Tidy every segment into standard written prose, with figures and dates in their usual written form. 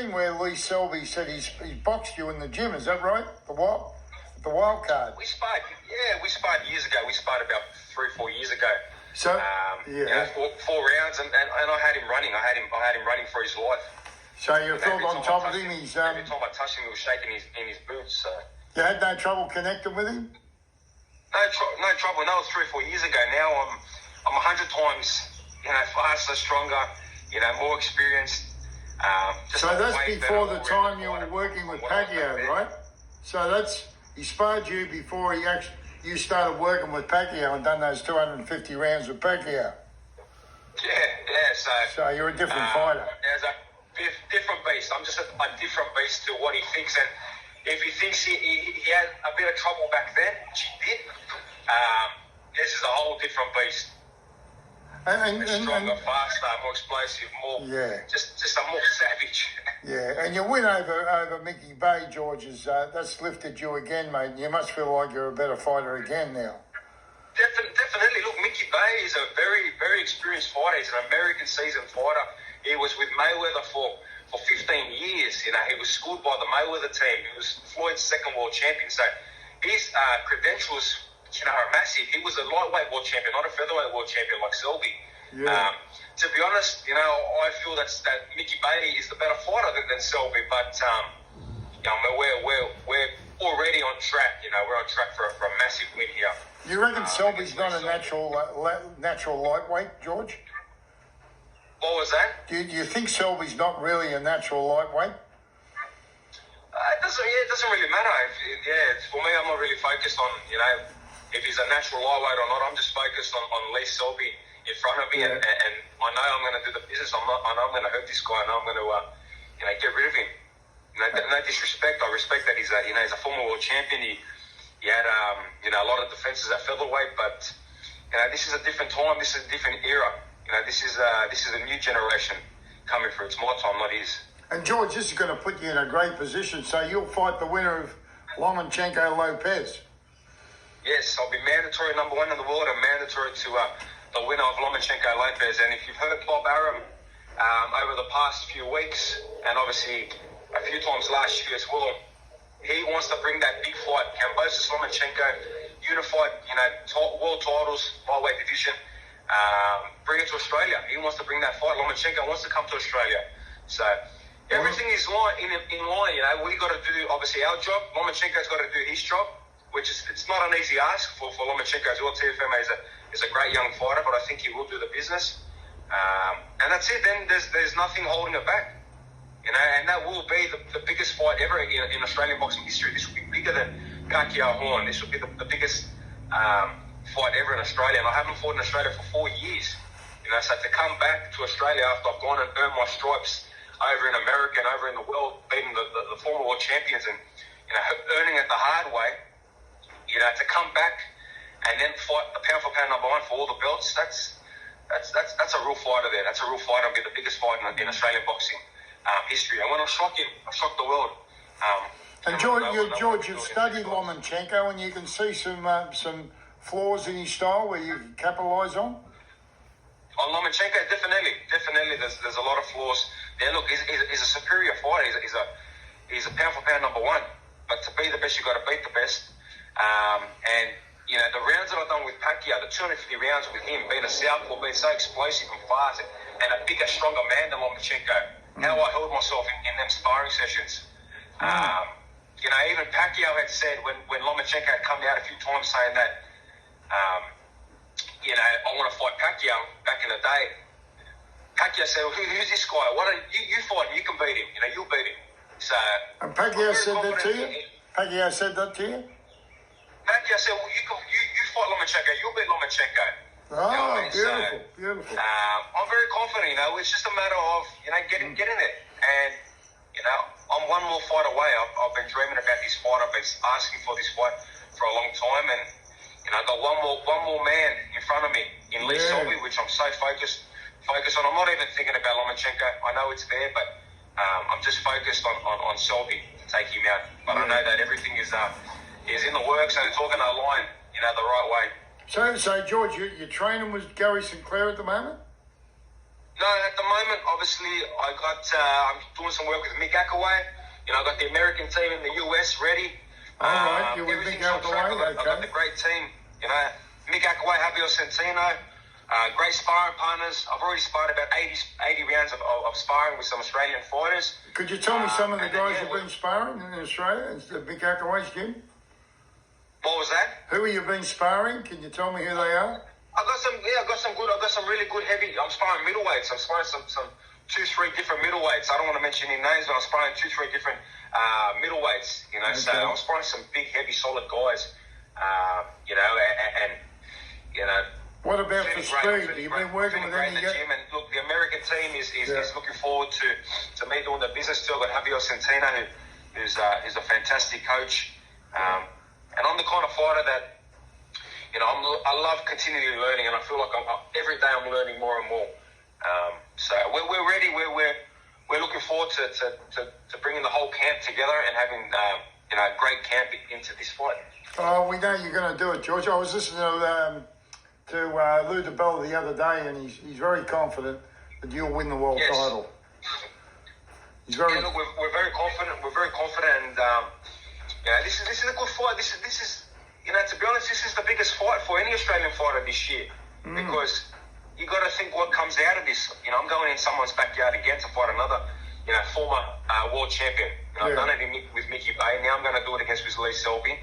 Where Lee Selby said he boxed you in the gym, is that right? The wild card. We sparred years ago. We sparred about 3 or 4 years ago. So four rounds, and I had him running. I had him running for his life. So you felt on top of him. Every time I touched him, he was shaking in his boots. So you had no trouble connecting with him. No trouble. That was 3 or 4 years ago. Now I'm 100 times faster, stronger, more experienced. So that's before the time you were working with Pacquiao, right? So he sparred you before you started working with Pacquiao and done those 250 rounds with Pacquiao. Yeah. So you're a different fighter. There's a different beast. I'm just a different beast to what he thinks. And if he thinks he had a bit of trouble back then, which he did, this is a whole different beast. And stronger, faster, more explosive, just a more savage. Yeah, and your win over Mickey Bay, George, that's lifted you again, mate. You must feel like you're a better fighter again now. Definitely. Look, Mickey Bay is a very, very experienced fighter. He's an American seasoned fighter. He was with Mayweather for 15 years. He was schooled by the Mayweather team. He was Floyd's second world champion. So his credentials, are massive. He was a lightweight world champion, not a featherweight world champion like Selby. Yeah. To be honest, I feel that Mickey Bay is the better fighter than Selby. But we're already on track. We're on track for a massive win here. You reckon Selby's not a natural lightweight, George? What was that? Do you think Selby's not really a natural lightweight? It doesn't really matter. For me, I'm not really focused on if he's a natural lightweight or not. I'm just focused on Lee Selby in front of me, and I know I'm going to do the business. I know I'm going to hurt this guy, and I'm going to get rid of him. No disrespect. I respect that he's a former world champion. He had a lot of defenses at featherweight, but this is a different time. This is a different era. This is a new generation coming through. It's my time, not his. And George, this is going to put you in a great position. So you'll fight the winner of Lomachenko Lopez. Yes, I'll be mandatory number 1 in the world and mandatory to the winner of Lomachenko Lopez. And if you've heard Bob Arum over the past few weeks, and obviously a few times last year as well, he wants to bring that big fight, Kambosos Lomachenko, unified, world titles, lightweight division, bring it to Australia. He wants to bring that fight. Lomachenko wants to come to Australia. So everything is in line. We got to do obviously our job. Lomachenko's got to do his job, which it's not an easy ask for Lomachenko as well. TFMA is a great young fighter, but I think he will do the business. And that's it. Then there's nothing holding it back. And that will be the biggest fight ever in Australian boxing history. This will be bigger than Pacquiao Horn. This will be the biggest fight ever in Australia. And I haven't fought in Australia for 4 years. So to come back to Australia after I've gone and earned my stripes over in America and over in the world, beating the former world champions and earning it the hard way, to come back and then fight the pound for pound number 1 for all the belts, that's a real fighter there. That's a real fighter. I'll be the biggest fight in Australian boxing history. And when I shock him, I shock the world. And George, you've studied Lomachenko, and you can see some flaws in his style where you can capitalise on. On Lomachenko, definitely. There's a lot of flaws there. Look, he's a superior fighter. He's a pound for pound number 1. But to be the best, you got to beat the best. And the rounds that I've done with Pacquiao, the 250 rounds with him, being a southpaw, being so explosive and fast, and a bigger, stronger man than Lomachenko. How I held myself in them sparring sessions. Even Pacquiao had said when Lomachenko had come out a few times saying that, I want to fight Pacquiao back in the day. Pacquiao said, well, who's this guy? Why don't you fight him? You can beat him. You'll beat him. So. And Pacquiao said that to you? Pacquiao said that to you? Pacquiao said, well, you fight Lomachenko. You'll beat Lomachenko. Oh, beautiful. I'm very confident, it's just a matter of, getting there. And, I'm one more fight away. I've been dreaming about this fight. I've been asking for this fight for a long time. And, I've got one more man in front of me in Lee Selby, which I'm so focused on. I'm not even thinking about Lomachenko. I know it's there, but I'm just focused on Selby to take him out. But I know that everything is in the works and it's all going to align, the right way. So George, you're training with Gary Sinclair at the moment? No, at the moment, obviously, I'm doing some work with Mick Akaway. You know, I got the American team in the US ready. All right, you're with Mick everything's on track. Akaway, I got the great team. You know, Mick Akaway, Javier Centeno, great sparring partners. I've already sparred about 80 rounds of sparring with some Australian fighters. Could you tell me some of the guys you've been sparring in Australia in the Mick Akaway's gym? What was that? Who have you been sparring? Can you tell me who they are? I got some really good heavy. I'm sparring middleweights. I'm sparring some 2-3 different middleweights. I don't want to mention any names, but I'm sparring 2-3 different middleweights. You know, Okay. so I'm sparring some big, heavy, solid guys. You know, and you know. What about for feeling great, speed? feeling You've great, been working feeling with great any in the gym. And look, the American team is looking forward to me doing the business too. I've got Javier Centeno, who's a fantastic coach, and I'm the kind of fighter that, you know, I love continually learning, and I feel like every day I'm learning more and more. So we're ready. We're looking forward to bringing the whole camp together and having you know, a great camp into this fight. Oh, we know you're going to do it, George. I was listening to Lou DeBell the other day, and he's very confident that you'll win the world Yes. title. He's very. Yeah, look, we're very confident. We're very confident, and you know, this is a good fight. This is, you know, to be honest, this is the biggest fight for any Australian fighter this year, because you got to think what comes out of this. You know, I'm going in someone's backyard again to fight another, you know, former world champion. You know, I've done it with Mickey Bay. Now I'm going to do it against Lee Selby.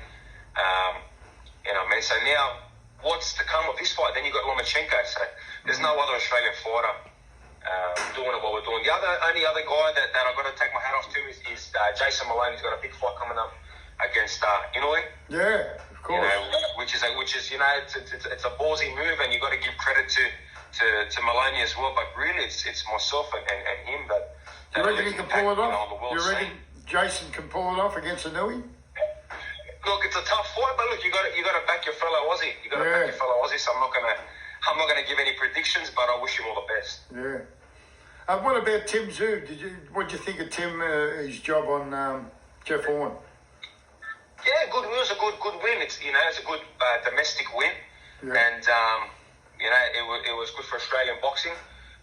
You know, man. So now, what's to come of this fight? Then you got Lomachenko. So there's no other Australian fighter doing it what we're doing. The only other guy that I've got to take my hat off to is Jason Malone. He's got a big fight coming up against Inoue. Yeah, of course. You know, which is you know, it's a ballsy move, and you got to give credit to Maloney as well. But really, it's myself and him that. You reckon he can pull it off? On the world You reckon scene. Jason can pull it off against Inoue? Look, it's a tough fight, but look, you got to back your fellow Aussie. You got to back your fellow Aussie. So I'm not gonna give any predictions, but I wish him all the best. Yeah. What about Tim Zhu? What did you think of Tim? His job on Jeff Horn? Yeah, good. It was a good win. It's, you know, it's a good domestic win, and you know, it was good for Australian boxing.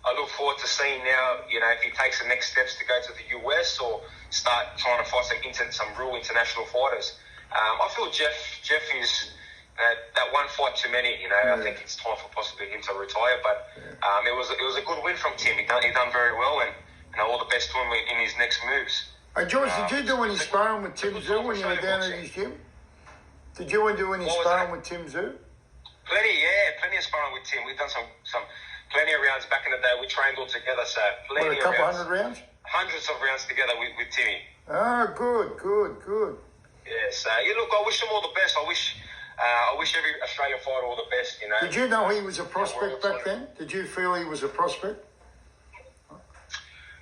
I look forward to seeing now, you know, if he takes the next steps to go to the US or start trying to fight some real international fighters. I feel Jeff is that one fight too many. You know, I think it's time for possibly him to retire. But it was a good win from Tim. He done very well, and you know, all the best to him in his next moves. Hey George, did you do any sparring with Tim Zhu when you were down at his gym? Did you do any sparring with Tim Zhu? Plenty of sparring with Tim. We've done some plenty of rounds back in the day. We trained all together, so plenty What, a couple of rounds. hundred rounds? Hundreds of rounds together with Timmy. Oh, good. Yes, look, I wish him all the best. I wish every Australian fighter all the best. You know. Did you know he was a prospect back then? Did you feel he was a prospect?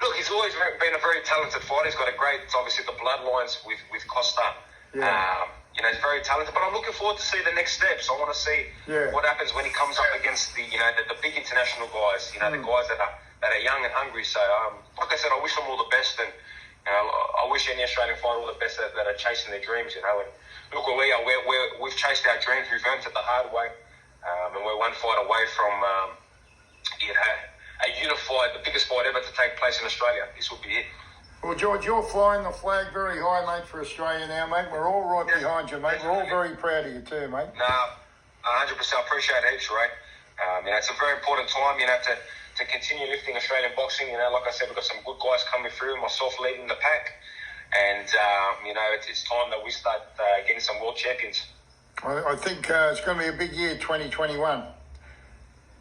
Look, he's always been a very talented fighter. He's got obviously the bloodlines with Costa. Yeah. You know, he's very talented. But I'm looking forward to see the next steps. I want to see what happens when he comes up against the big international guys. You know, the guys that are young and hungry. So, like I said, I wish them all the best, and you know, I wish any Australian fighter all the best that are chasing their dreams. You know, and look where we are. We've chased our dreams. We've earned it the hard way, and we're one fight away from you know, a unified, the biggest fight ever to take place in Australia. This will be it. Well, George, you're flying the flag very high, mate, for Australia now, mate. We're all right behind you, mate. We're all very proud of you too, mate. No, 100%. I appreciate it heaps, right? You know, it's a very important time, you know, to continue lifting Australian boxing. You know, like I said, we've got some good guys coming through, myself leading the pack. And, you know, it's time that we start getting some world champions. I think it's going to be a big year, 2021.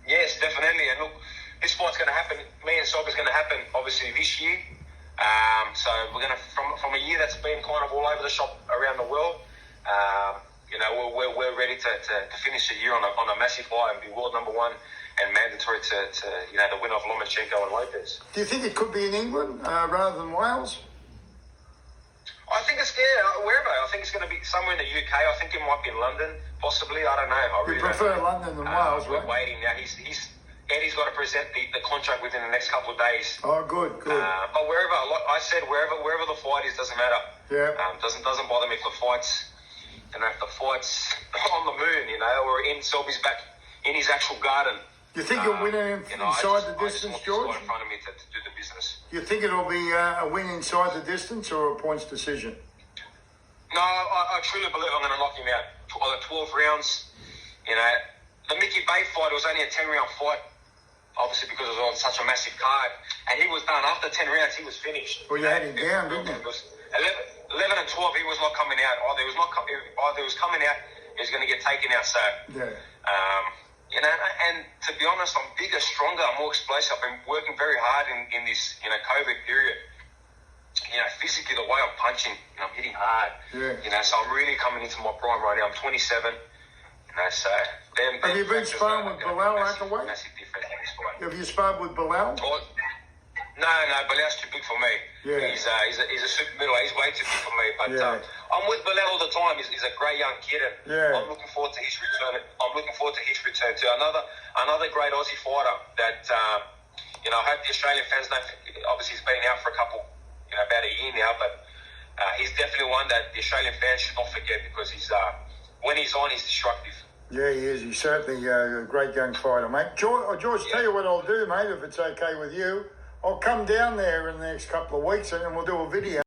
Yes, definitely. And look, this fight's going to happen. Me and Soccer's going to happen, obviously, this year. So we're going to, from a year that's been kind of all over the shop around the world, you know, we're ready to finish the year on a massive high and be world number one and mandatory to you know, the winner of Lomachenko and Lopez. Do you think it could be in England rather than Wales? I think it's wherever. I think it's going to be somewhere in the UK. I think it might be in London, possibly. I don't know. I really prefer don't know. London than Wales, we're right? waiting now. Eddie's got to present the contract within the next couple of days. Oh, good. But wherever, like I said, wherever the fight is, doesn't matter. Yeah. Doesn't bother me if the fight's on the moon, you know, or in Selby's back in his actual garden. You think you'll win inside the distance, George? In front of me to do the business. You think it'll be a win inside the distance or a points decision? No, I truly believe I'm going to knock him out. On the 12 rounds, you know, the Mickey Bay fight was only a 10-round fight, obviously because it was on such a massive card, and he was done. After 10 rounds, he was finished. Well, you had him down, didn't you? It was 11 and 12, he was not coming out. Either he was coming out, he was going to get taken out. So, yeah. You know, and to be honest, I'm bigger, stronger, more explosive. I've been working very hard in this, you know, COVID period. You know, physically, the way I'm punching, you know, I'm hitting hard. Yeah. You know, so I'm really coming into my prime right now. I'm 27. You know, so have you been sparring with Bilal Akaway? Massive difference in this fight. Have you sparred with Bilal? No, Bilal's too big for me. Yeah. He's a super middleweight. He's way too big for me. But yeah. I'm with Bilal all the time. He's a great young kid, and yeah. I'm looking forward to his return. To another great Aussie fighter that you know. I hope the Australian fans know. Obviously, he's been out for about a year now, but he's definitely one that the Australian fans should not forget because he's when he's on, he's destructive. Yeah, he is. He's certainly a great young fighter, mate. George, tell you what I'll do, mate, if it's okay with you. I'll come down there in the next couple of weeks and we'll do a video.